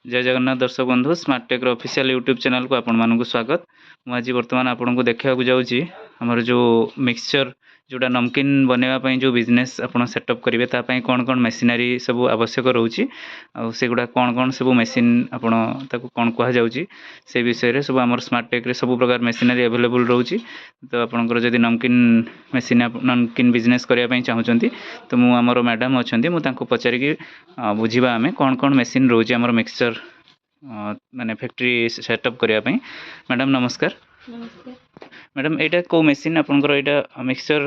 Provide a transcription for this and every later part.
जय जगन्नाथ दर्शक बंधु smart tech official YouTube channel को आपण मानक स्वागत। मुझे बर्तमान आपन को देखा जाऊँगी आमर जो मिक्सचर जोटा नमकीन बनवाई जो बिजनेस आप सेटअप करेंगे तापाई कौन कौन मेसिनारी सब आवश्यक रोचे आगुड़ा कौन कौन सब मेसीन आपड़ कौन कहुच्छी से विषय सब आम स्मार्ट टेक सब प्रकार मेसिनारी अवेलेबल रोचे। तो आपंकर जदि नमकीन मेसीन नमकीन बिजनेस करने चाहूँगी तो मुझे आमर मैडम अच्छा मुझे पचारिकी बुझा आम कौन कौन मेसीन रोचे आमर मिक्सचर माने फैक्ट्री सेटअप करने। मैडम नमस्कार। मैडम यहाँ कौ मेसीन आपंकर यहाँ मिक्सचर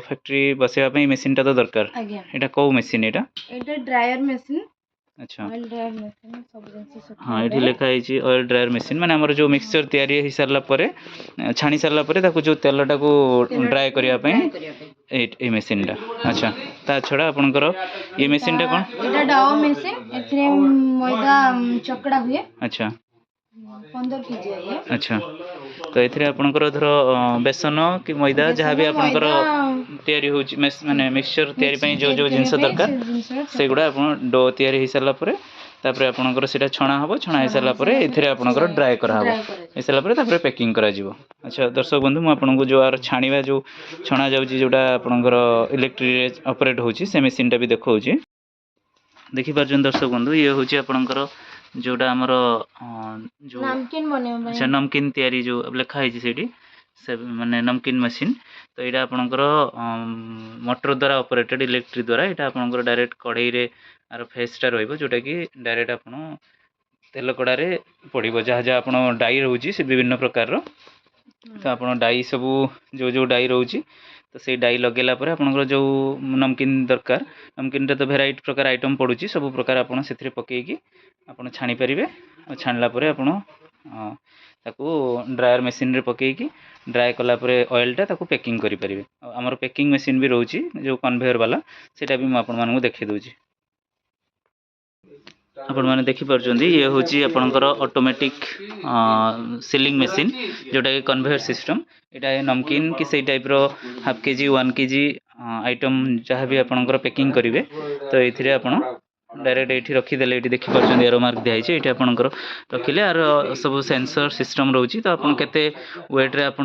फैक्ट्री बसवाई मेसीन टा तो दरकार यहाँ कौ मेसीन यहाँ ड्रायर मेसीन। अच्छा ऑयल ड्रायर मेसीन सब जिंस हाँ ये लिखा है ऑयल ड्रायर मेसीन माने हमर जो मिक्सचर तैयारी हो सारा पर छाणी सारा पर जो तेलटा को ड्राए करने मेसीन टा। अच्छा ता छड़ा आपनकर ये मेसीन टा कौन एटा डाओ मेसीन एथरे मैदा चकड़ा हुए। अच्छा 15 केजी है। अच्छा तो ये आपनकर धर बेसन कि मैदा जहाँ भी आपनकर तैयारी हो माने मिक्सचर तैयारी पई जो जो जिंस दरकार से गुडा आपन डो तैयारी हो सारा पर तापर आपनकर सेटा छणा हबो छणा हो सारा पर एथिरे आपनकर ड्राई करा हबो ए सारा पर तापर पैकिंग करा जिवो। अच्छा दर्शक बंधु मु आपनको जो आर छाणीबा जो छणा जाउची जोटा आपनकर इलेक्ट्रिक रे ऑपरेट होची से मशीन टा भी देखौची देखि पारजन दर्शक बंधु ये होची आपनकर जोटा हमर जो नमकीन बनेबा। अच्छा नमकीन तैयारी जो लिखा है सेठी से माने नमकीन मशीन तो यहाँ आपनकर मोटर द्वारा ऑपरेटेड इलेक्ट्रिक द्वारा यहाँ आपनकर डायरेक्ट कढ़ई रे आर फेसटा रहिबो जोटा कि डायरेक्ट आपन तेल कड़ारे पड़ो जहाँ जहाँ आपन डाई रोची से विभिन्न प्रकार रो तो आपन डाई सब जो जो डाई रोची तो से डाई लगेला पर आपनकर जो नमकीन दरकार नमकीन तो भेराइटी प्रकार आइटम पड़ुची सब प्रकार आपन से पकईकी आपन छाणी पारे छाणला पर आपन ताकू ड्रायर मेसीन रे पकईकी ड्राए कलापर ऑयलटा ताकू पैकिंग करें। आमर पैकिंग मेसीन भी रोची जो कन्वेयर वाला सेटा भी मुझे आपन देखे दूची आपण मैंने देखिपार ये हूँ आपंकर ऑटोमेटिक सीलिंग मशीन जोटा कि कन्वेयर सिस्टम यहाँ नमकीन कि से टाइप रो हाफ केजी 1 केजी आइटम जहाँ भी आपंकर पैकिंग करेंगे तो ये आपड़ डायरेक्ट ये रखीदे ये देखिपार एरो मार्क दिखाई ये आपंकर रखिले आर सब सेंसर सिस्टम रोची तो आपन केते वेट्रे आप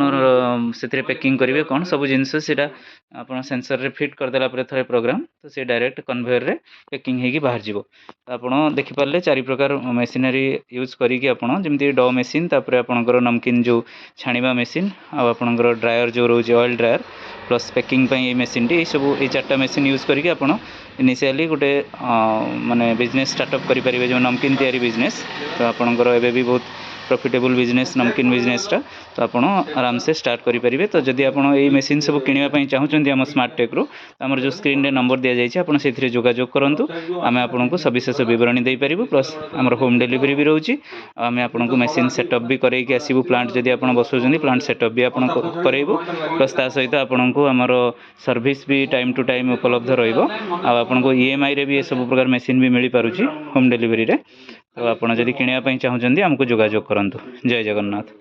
पैकिंग करेंगे कौन सब जिनस से आप सेंसर रे फिट करदेला थे प्रोग्राम तो से डायरेक्ट कन्वेयर रे पैकिंग होगी बाहर जीवो। तो आप देखिपारे 4 प्रकार मेसिनरी यूज करिकी आपन जमी डो मेसीन तापर आपनकर नमकीन जो छाणीबा मेसीन आपनकर ड्रायर जो रोचे ऑयल ड्रायर प्लस पैकिंग ये मेसीन टी सब ये 4टा मेसीन यूज करिकी आपन इनिशियली गोटे माने बिजनेस स्टार्टअप करें जो नमकीन तैयारी बिजनेस तो आपनकर एबे भी बहुत प्रॉफिटेबल बिजनेस नमकीन बिजनेसटा तो आप आराम से स्टार्ट करेंगे। तो जदि आप मेसीन सब किणापी चाहूँगी आम स्मार्ट टेक रू आमर जो स्क्रीन रे नंबर दि जाइए आप जोगाजोग करूँ आम आपको सविशेष बरणी देपारू प्लस आमर होम डिलीवरी भी रोचे आम आपको मेसीन सेटअप भी करके आसबू प्लांट जदि आप बसुँच प्लांट सेटअप भी आप करेबू प्लस ता सहित आपको आमर सर्विस भी टाइम टू टाइम उपलब्ध रहा EMI रे भी ये सब प्रकार मेसीन भी मिल पारुची होम डिलीवरी रे। तो आप जदि किणापी चाहूँगी आमको जोगाजोग करूँ। जय जगन्नाथ।